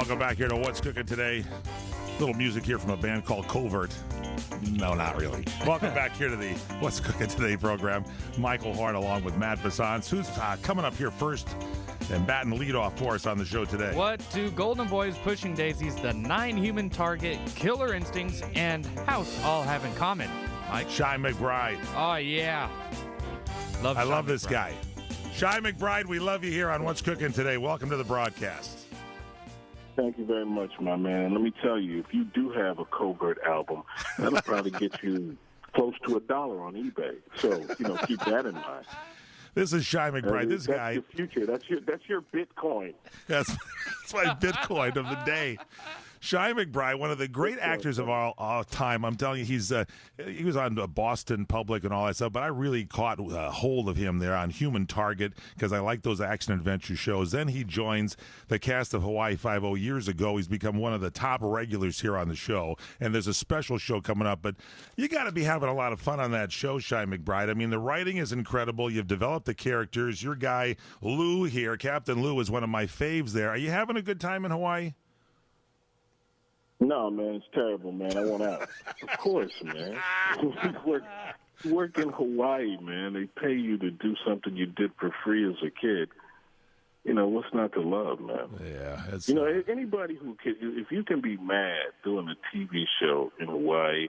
Welcome back here to What's Cooking Today. Little music here from a band called Covert. No, not really. Welcome back here to the What's Cooking Today program. Michael Hart along with Matt Bassans, who's coming up here first and batting leadoff for us on the show today. What do Golden Boys, Pushing Daisies, The 9 Human Target, Killer Instincts, and House all have in common? Mike? Shy McBride. Oh, yeah. I love this guy. Shy McBride, we love you here on What's Cooking Today. Welcome to the broadcast. Thank you very much, my man. And let me tell you, if you do have a Covert album, that'll probably get you close to $1 on eBay. So, keep that in mind. This is Shy McBride. This guy. That's your future. That's your Bitcoin. That's my Bitcoin of the day. Shy McBride, one of the great actors of all time. I'm telling you, he was on Boston Public and all that stuff, but I really caught hold of him there on Human Target because I like those action adventure shows. Then he joins the cast of Hawaii Five-0 years ago. He's become one of the top regulars here on the show, and there's a special show coming up, but you got to be having a lot of fun on that show, Shy McBride. I mean, the writing is incredible. You've developed the characters. Your guy, Lou here, Captain Lou, is one of my faves there. Are you having a good time in Hawaii? No, man, it's terrible, man. I want out. Of course, man. work in Hawaii, man. They pay you to do something you did for free as a kid. What's not to love, man? Yeah. Anybody who can, if you can be mad doing a TV show in Hawaii,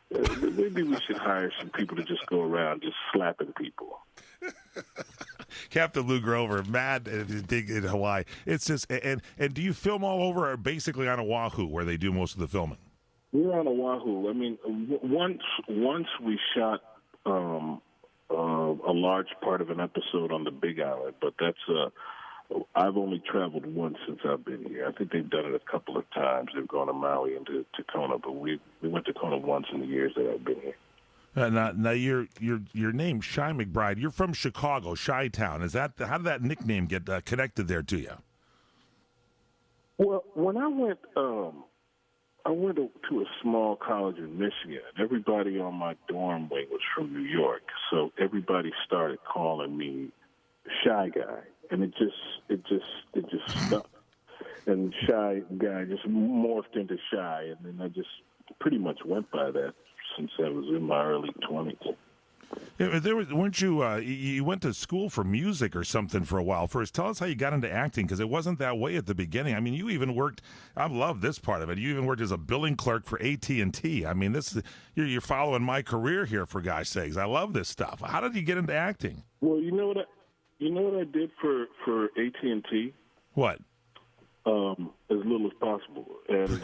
maybe we should hire some people to just go around just slapping people. Captain Lou Grover, mad big in Hawaii. It's just and do you film all over or basically on Oahu where they do most of the filming? We're on Oahu. I mean, once we shot a large part of an episode on the Big Island, but that's I've only traveled once since I've been here. I think they've done it a couple of times. They've gone to Maui and to Kona, but we went to Kona once in the years that I've been here. Now your name, Shy McBride. You're from Chicago, Chi-Town. How did that nickname get connected there to you? Well, when I went to a small college in Michigan. Everybody on my dorm wing was from New York, so everybody started calling me Shy Guy, and it just stuck. And Shy Guy just morphed into Shy, and then I just pretty much went by that since I was in my early 20s. Yeah, weren't you? You went to school for music or something for a while. First, tell us how you got into acting, because it wasn't that way at the beginning. I mean, you even worked. I love this part of it. You even worked as a billing clerk for AT&T. I mean, you're following my career here, for God's sakes. I love this stuff. How did you get into acting? Well, you know what I did for AT&T. What? As little as possible, and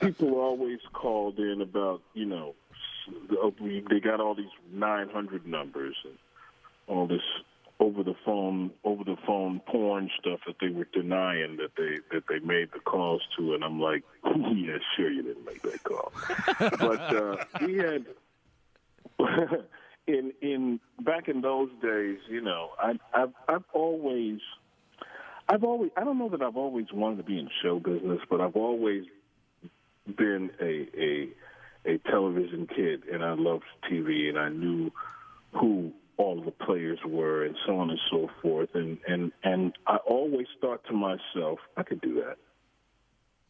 people always called in about, they got all these 900 numbers and all this over the phone porn stuff that they were denying that they made the calls to, and I'm like, yeah, sure, you didn't make that call, but we had. In back in those days, I've always I don't know that I've always wanted to be in show business, but I've always been a television kid, and I loved TV, and I knew who all the players were, and so on and so forth, and I always thought to myself, I could do that.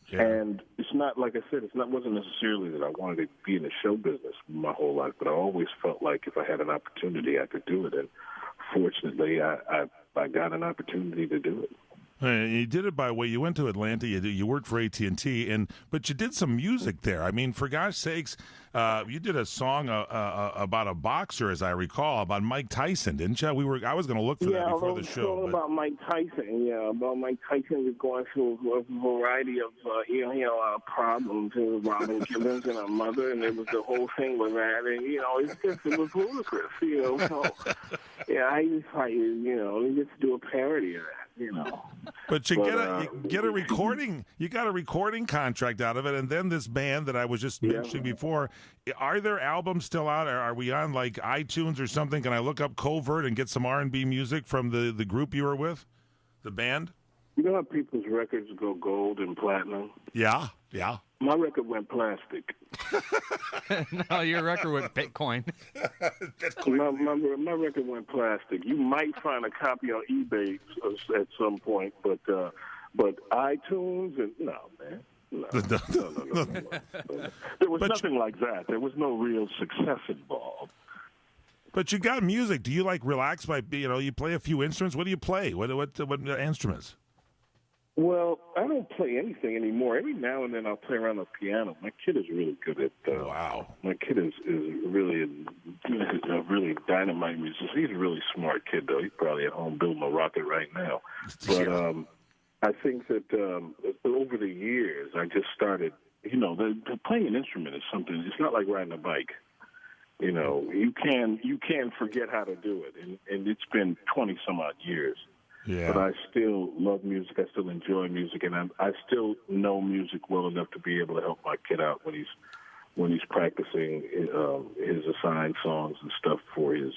Yeah. And it's not, like I said, wasn't necessarily that I wanted to be in the show business my whole life, but I always felt like if I had an opportunity, I could do it. And fortunately, I got an opportunity to do it. You did it by way. You went to Atlanta. You worked for AT&T, but you did some music there. I mean, for gosh sakes, you did a song about a boxer, as I recall, about Mike Tyson, didn't you? I was going to look for that before the show. Yeah, about Mike Tyson. Yeah, about Mike Tyson was going through a variety of problems. He was robbing killings and a mother, and it was the whole thing with that. And it was ludicrous. So yeah, I just do a parody of that. But you get a recording. You got a recording contract out of it, and then this band that I was just mentioning before. Are there albums still out? Are we on like iTunes or something? Can I look up Covert and get some R&B music from the group you were with, the band? You know how people's records go gold and platinum? Yeah. My record went plastic. No, your record with Bitcoin. My record went plastic. You might find a copy on eBay at some point, but iTunes and no, man. No. There was nothing like that. There was no real success involved. But you got music. Do you like relax by you play a few instruments? What do you play? What instruments? Well, I don't play anything anymore. Every now and then I'll play around the piano. My kid is really good at. Wow. My kid is really a really dynamite musician. He's a really smart kid, though. He's probably at home building a rocket right now. But I think that over the years, I just started. Playing an instrument is something. It's not like riding a bike. You can forget how to do it, and it's been 20 some odd years. Yeah. But I still love music. I still enjoy music, and I still know music well enough to be able to help my kid out when he's practicing his assigned songs and stuff for his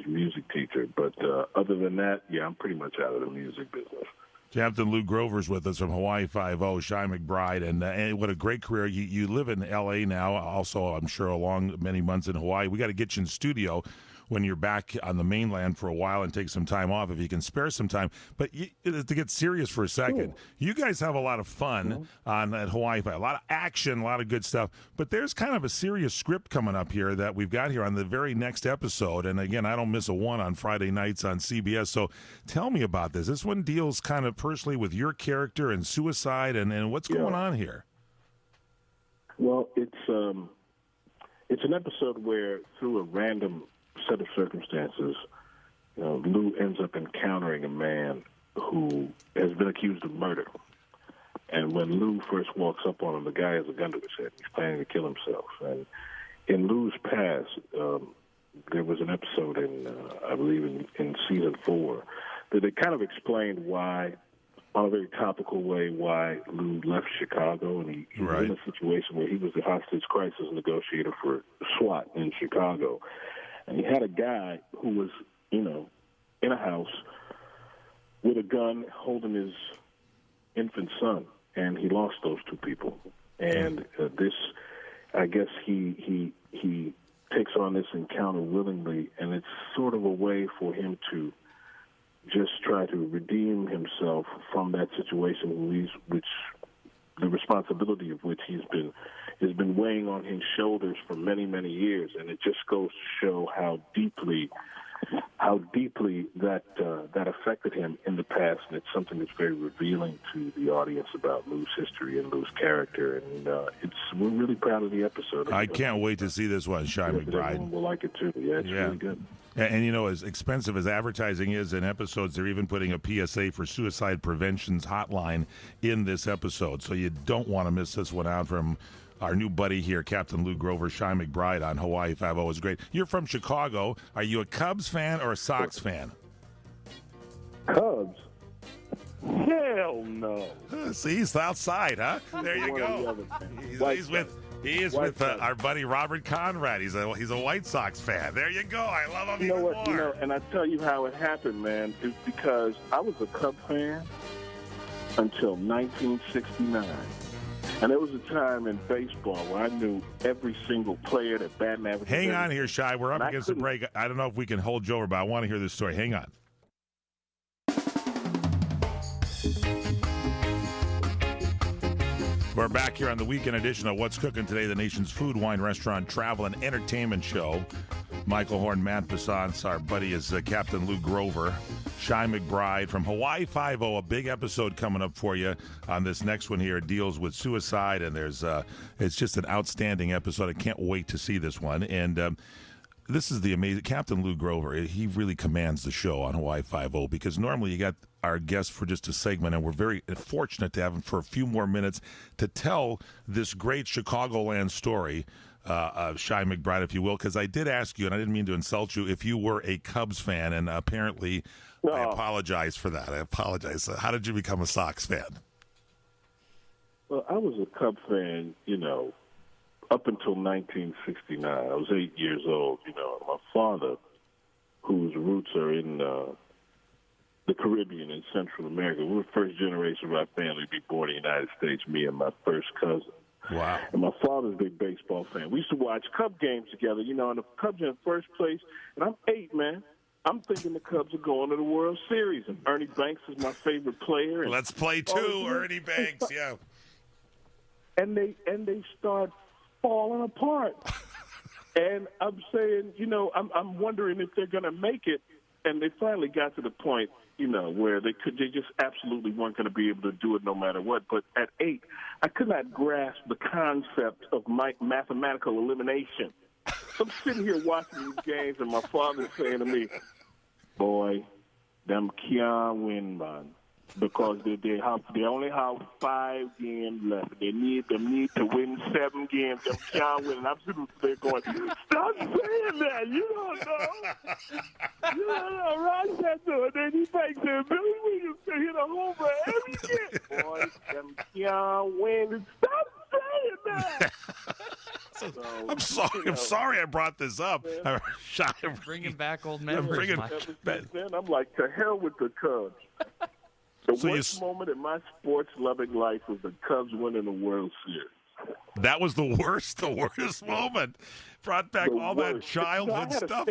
music teacher. But other than that, yeah, I'm pretty much out of the music business. Captain Lou Grover's with us from Hawaii Five-0, Shy McBride, and what a great career. You live in L.A. now, also, I'm sure, along many months in Hawaii. We got to get you in studio when you're back on the mainland for a while and take some time off if you can spare some time. But to get serious for a second, you guys have a lot of fun at Hawaii Five, a lot of action, a lot of good stuff. But there's kind of a serious script coming up here that we've got here on the very next episode. And again, I don't miss a one on Friday nights on CBS. So tell me about this. This one deals kind of personally with your character and suicide and what's going on here. Well, it's an episode where through a random set of circumstances, Lou ends up encountering a man who has been accused of murder. And when Lou first walks up on him, the guy has a gun to his head. He's planning to kill himself. And in Lou's past, there was an episode I believe in season 4, that it kind of explained why, on a very topical way, why Lou left Chicago, and he was in a situation where he was the hostage crisis negotiator for SWAT in Chicago. And he had a guy who was, in a house with a gun holding his infant son, and he lost those two people. And I guess he takes on this encounter willingly, and it's sort of a way for him to just try to redeem himself from that situation, which the responsibility of which has been weighing on his shoulders for many, many years, and it just goes to show how deeply that affected him in the past, and it's something that's very revealing to the audience about Lou's history and Lou's character, and we're really proud of the episode. I can't wait to see this one, Shy McBride. Everyone will like it too. Yeah, it's really good. And as expensive as advertising is in episodes, they're even putting a PSA for Suicide Prevention's hotline in this episode. So you don't want to miss this one out from our new buddy here, Captain Lou Grover, Shy McBride on Hawaii Five-0 is great. You're from Chicago. Are you a Cubs fan or a Sox fan? Cubs? Hell no. See, he's outside, huh? There you go. He is with our buddy Robert Conrad. He's a White Sox fan. There you go. I love him even more. And I tell you how it happened, man. It's because I was a Cub fan until 1969. And there was a time in baseball where I knew every single player that batting average. Hang on here, Shy. We're up against the break. I don't know if we can hold you over, but I want to hear this story. Hang on. We're back here on the weekend edition of What's Cooking Today, the nation's food, wine, restaurant, travel, and entertainment show. Michael Horn, Matt Passance, our buddy is Captain Lou Grover. Shy McBride from Hawaii Five-0, a big episode coming up for you on this next one here. It deals with suicide, and it's just an outstanding episode. I can't wait to see this one. And this is the amazing Captain Lou Grover. He really commands the show on Hawaii Five-0 because normally you got our guest for just a segment, and we're very fortunate to have him for a few more minutes to tell this great Chicagoland story. Shy McBride, if you will, because I did ask you, and I didn't mean to insult you, if you were a Cubs fan, and apparently I apologize for that. I apologize. How did you become a Sox fan? Well, I was a Cub fan, up until 1969. I was 8 years old. My father, whose roots are in the Caribbean and Central America. We were the first generation of our family to be born in the United States, me and my first cousin. Wow. And my father's a big baseball fan. We used to watch Cub games together, and the Cubs are in first place. And I'm 8, man. I'm thinking the Cubs are going to the World Series. And Ernie Banks is my favorite player. And let's play two, Ernie Banks, yeah. And they start falling apart. And I'm saying, I'm wondering if they're going to make it. And they finally got to the point, where they just absolutely weren't going to be able to do it no matter what. But at 8, I could not grasp the concept of mathematical elimination. So I'm sitting here watching these games, and my father's saying to me, "Boy, them can't win, man, because they only have 5 games left. They need to win 7 games. Them can't win." And I'm sitting there going, "Stop saying that. You don't know. You don't know. Rod said so, and then he takes it. Billy Williams to hit a homer every game. Boy, them can't win. Stop saying that." I'm sorry I brought this up. Bringing back old memories. Then I'm like, to hell with the Cubs. The worst moment in my sports-loving life was the Cubs winning the World Series. That was the worst moment. Brought back all that childhood stuff.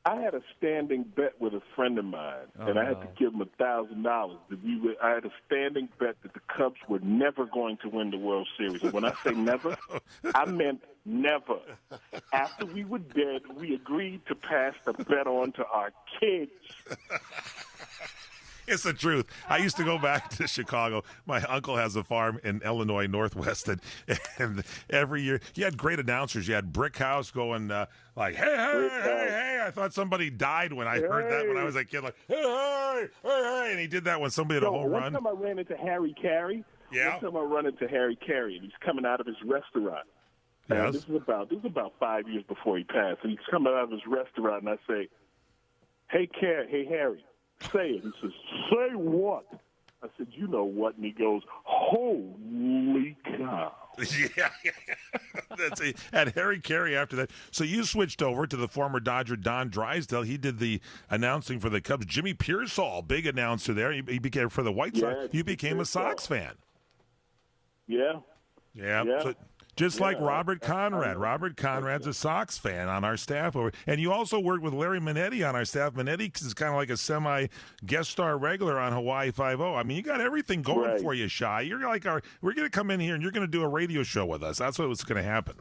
I had a standing bet with a friend of mine, and I had to give him $1,000. I had a standing bet that the Cubs were never going to win the World Series. And when I say never, I meant never. After we were dead, we agreed to pass the bet on to our kids. It's the truth. I used to go back to Chicago. My uncle has a farm in Illinois Northwest, and every year he had great announcers. You had Brickhouse going like, hey. I thought somebody died when I heard that when I was a kid, like, hey, and he did that when somebody had a home run. One time I ran into Harry Carey. Yeah. One time I run into Harry Carey, and he's coming out of his restaurant. Yes. This is about 5 years before he passed. And he's coming out of his restaurant, and I say, hey, Harry. Say it. He says, say what? I said, you know what? And he goes, holy cow. Yeah. That's it. Had Harry Carey after that. So you switched over to the former Dodger Don Drysdale. He did the announcing for the Cubs. Jimmy Pearsall, big announcer there. He became for the White Sox. You became a Sox fan. Yeah. So, just like Robert Conrad. Robert Conrad's a Sox fan on our staff. And you also worked with Larry Minetti on our staff. Minetti is kind of like a semi-guest star regular on Hawaii Five-0. I mean, you got everything going for you, Shy. You're like we're going to come in here and you're going to do a radio show with us. That's what's going to happen.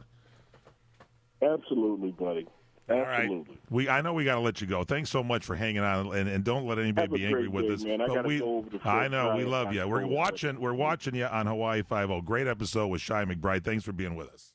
Absolutely, buddy. Absolutely. All right. I know we got to let you go. Thanks so much for hanging on, and don't let anybody be angry with us. Man. I know we love you. We're watching you on Hawaii Five-0. Great episode with Shy McBride. Thanks for being with us.